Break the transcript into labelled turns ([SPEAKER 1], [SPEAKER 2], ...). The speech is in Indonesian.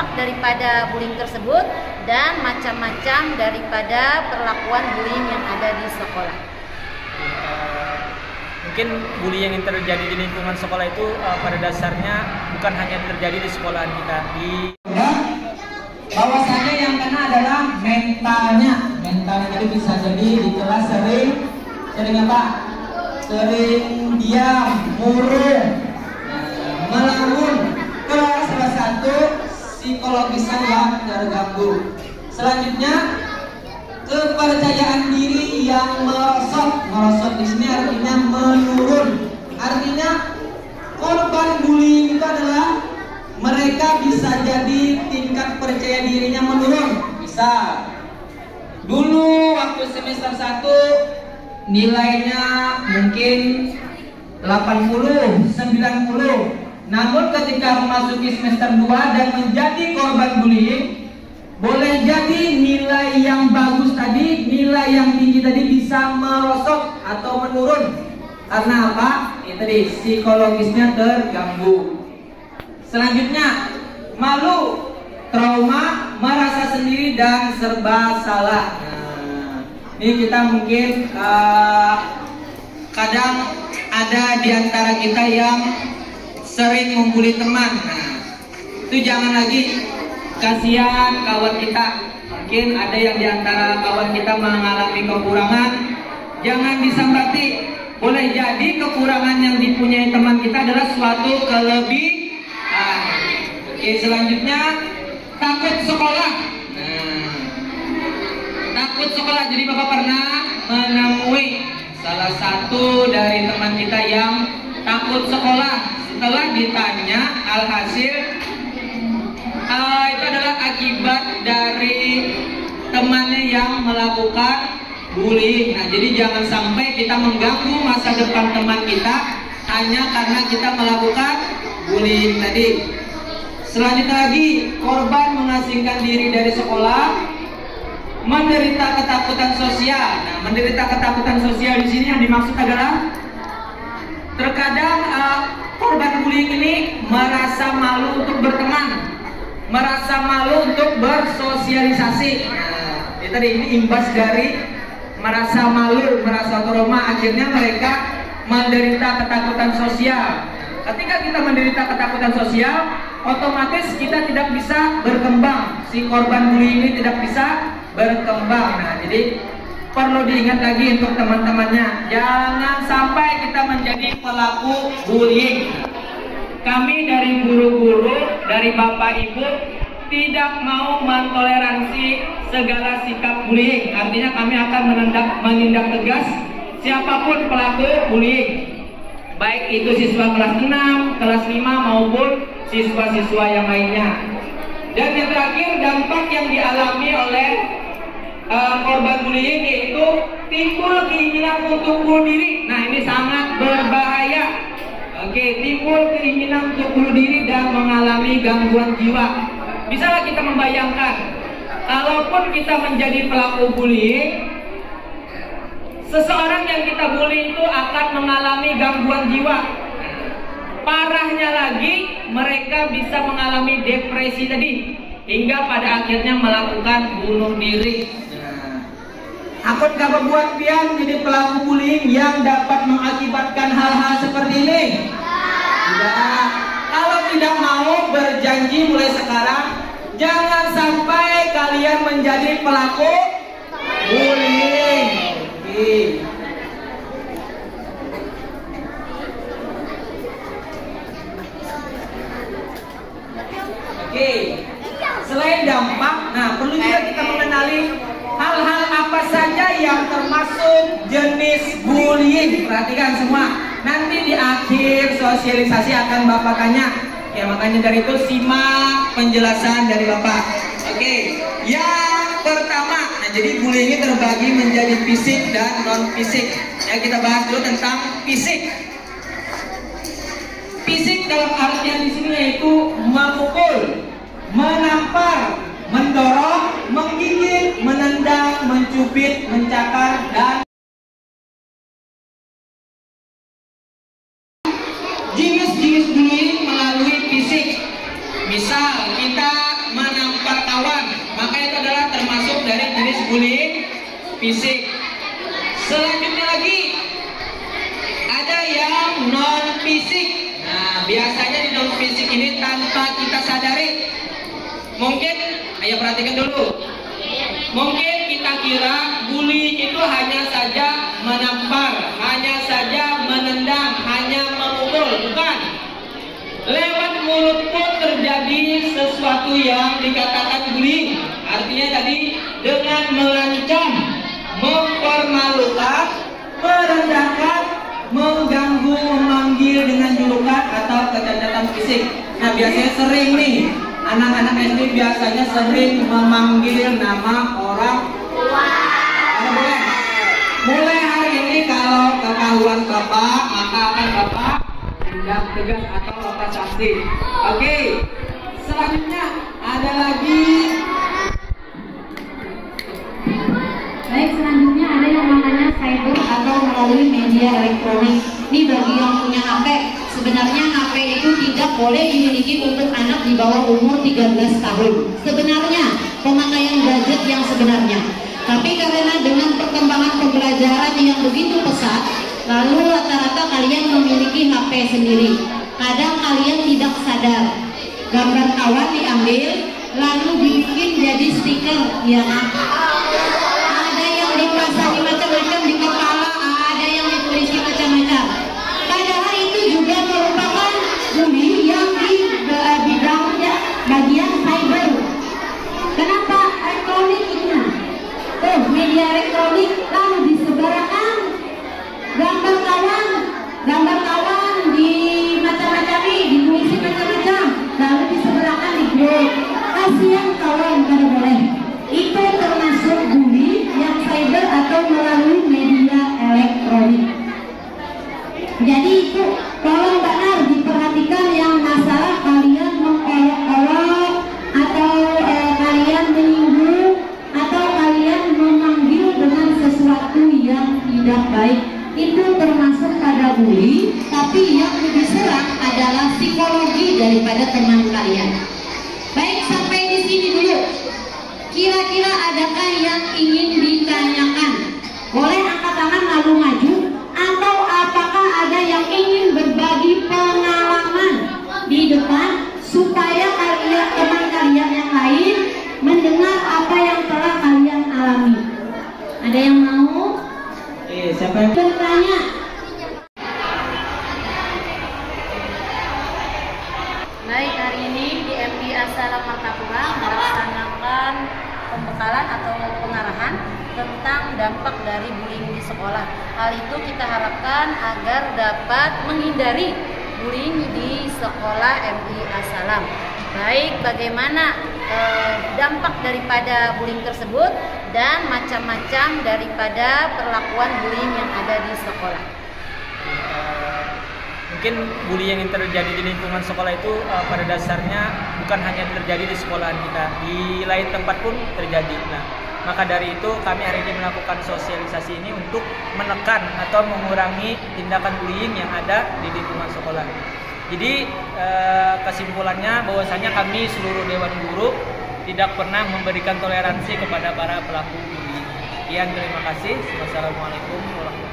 [SPEAKER 1] dampak daripada bullying tersebut dan macam-macam daripada perlakuan bullying yang ada di sekolah.
[SPEAKER 2] Mungkin bullying yang terjadi di lingkungan sekolah itu pada dasarnya bukan hanya terjadi di sekolahan kita.
[SPEAKER 3] Bahwasanya yang kena adalah mentalnya. Mentalnya itu bisa jadi di kelas sering apa? Sering diam, murung, melamun. Kalau salah satu psikologisnya yang terganggu. Selanjutnya kepercayaan diri yang merosot. Merosot di sini artinya menurun. Artinya korban bullying itu adalah mereka bisa jadi tingkat percaya dirinya menurun. Bisa dulu waktu semester 1 nilainya mungkin 80, 90. Namun ketika memasuki semester 2 dan menjadi korban bullying, boleh jadi nilai yang bagus tadi, nilai yang tinggi tadi bisa merosot atau menurun. Karena apa? Ini tadi psikologisnya terganggu. Selanjutnya, malu, trauma, merasa sendiri dan serba salah. Ini kita mungkin kadang ada di antara kita yang sering membuli teman. Itu jangan lagi, kasihan kawan kita. Mungkin ada yang di antara kawan kita mengalami kekurangan, jangan disambati. Boleh jadi kekurangan yang dipunyai teman kita adalah suatu kelebihan. Oke, selanjutnya takut sekolah. Takut sekolah. Jadi Bapak pernah menemui salah satu dari teman kita yang takut sekolah. Setelah ditanya, alhasil itu adalah akibat dari temannya yang melakukan bullying. Nah, jadi jangan sampai kita mengganggu masa depan teman kita hanya karena kita melakukan bullying tadi. Selanjutnya lagi, korban mengasingkan diri dari sekolah, menderita ketakutan sosial. Nah, menderita ketakutan sosial di sini yang dimaksud adalah terkadang korban bullying ini merasa malu untuk berteman, merasa malu untuk bersosialisasi. Nah, ini imbas dari merasa malu, merasa trauma, akhirnya mereka menderita ketakutan sosial. Ketika kita menderita ketakutan sosial, otomatis kita tidak bisa berkembang. Si korban bullying ini tidak bisa berkembang. Nah, jadi perlu diingat lagi untuk teman-temannya, jangan sampai kita menjadi pelaku bullying. Kami dari guru-guru, dari Bapak Ibu tidak mau mentoleransi segala sikap bullying. Artinya kami akan menindak tegas siapapun pelaku bullying, baik itu siswa kelas 6, kelas 5 maupun siswa-siswa yang lainnya. Dan yang terakhir, dampak yang dialami oleh korban bullying yaitu timbul keinginan untuk bunuh diri. Nah, ini sangat berbahaya. Oke, timbul keinginan untuk bunuh diri dan mengalami gangguan jiwa. Bisalah kita membayangkan, kalaupun kita menjadi pelaku bullying, seseorang yang kita bully itu akan mengalami gangguan jiwa. Parahnya lagi, mereka bisa mengalami depresi tadi, hingga pada akhirnya melakukan bunuh diri. Akun gak berbuat pian jadi pelaku bullying yang dapat mengakibatkan hal-hal seperti ini? Tidak. Kalau tidak mau berjanji mulai sekarang, jangan sampai kalian menjadi pelaku bullying. Oke. Selain dampak, nah perlu juga kita mengenali hal-hal apa saja yang termasuk jenis bullying. Perhatikan semua. Nanti di akhir sosialisasi akan Bapak tanya. Ya, makanya dari itu simak penjelasan dari Bapak. Oke. Yang pertama, nah jadi bullying ini terbagi menjadi fisik dan non fisik. Ya, kita bahas dulu tentang fisik. Fisik dalam artian di sini yaitu memukul, menampar, mendorong, menggigit, menendang, mencubit, mencakar, dan jenis-jenis bullying melalui fisik. Misal kita fisik. Selanjutnya lagi ada yang non fisik. Nah, biasanya di non fisik ini tanpa kita sadari, mungkin, ayo perhatikan dulu. Mungkin kita kira bullying itu hanya saja menampar, hanya saja menendang, hanya memukul, bukan. Lewat mulut pun terjadi sesuatu yang dikatakan bullying. Artinya tadi dengan mengancam, mempermalukan, merendahkan, mengganggu, memanggil dengan julukan atau kecacatan fisik. Nah, biasanya sering nih anak-anak SD biasanya sering memanggil nama orang tua. Mulai hari ini kalau ketahuan bapak, maka akan bapak tindak tegas atau bapak sanksi. Oke. Selanjutnya ada lagi.
[SPEAKER 1] Baik, selanjutnya ada yang namanya cyber atau melalui media elektronik. Ini bagi yang punya HP, sebenarnya HP itu tidak boleh dimiliki untuk anak di bawah umur 13 tahun. Sebenarnya pemakaian gadget yang sebenarnya. Tapi karena dengan perkembangan pembelajaran yang begitu pesat, lalu rata-rata kalian memiliki HP sendiri. Kadang kalian tidak sadar, gambar kawan diambil, lalu dibikin jadi stiker, ya. Ada yang dipasangi macam-macam di kepala, ada yang dituliskan macam-macam. Padahal itu juga merupakan bully yang di bidang bagian cyber. Kenapa elektronik itu? Media elektronik lalu disebarkan gambar kawan di macam-macam, ditulis macam-macam, lalu disebarkan di grup. Kasihan kawan kalau boleh. Itu termasuk bully yang cyber atau melalui media elektronik. Jadi itu tolong benar diperhatikan yang masalah kalian mengolok-olok atau kalian menyinggung atau kalian memanggil dengan sesuatu yang tidak baik. Itu termasuk pada bully, tapi yang lebih serang adalah psikologi daripada teman kalian. Baik, sampai di sini dulu. Kira-kira adakah yang ingin ditanyakan? Boleh angkat tangan lalu maju. Atau apakah ada yang ingin berbagi pengalaman di depan supaya kalian, teman kalian yang lain mendengar apa yang telah kalian alami? Ada yang mau?
[SPEAKER 3] Siapa yang
[SPEAKER 1] bertanya? Baik, hari ini di MI Asalam Martapura melaksanakan pembekalan atau pengarahan tentang dampak dari bullying di sekolah. Hal itu kita harapkan agar dapat menghindari bullying di sekolah MI Asalam. Baik, bagaimana dampak daripada bullying tersebut dan macam-macam daripada perlakuan bullying yang ada di sekolah.
[SPEAKER 2] Mungkin bullying yang terjadi di lingkungan sekolah itu pada dasarnya bukan hanya terjadi di sekolahan kita, di lain tempat pun terjadi. Nah, maka dari itu kami hari ini melakukan sosialisasi ini untuk menekan atau mengurangi tindakan bullying yang ada di lingkungan sekolah. Jadi kesimpulannya bahwasanya kami seluruh Dewan Guru tidak pernah memberikan toleransi kepada para pelaku bullying. Sekian, terima kasih. Wassalamualaikum warahmatullahi wabarakatuh.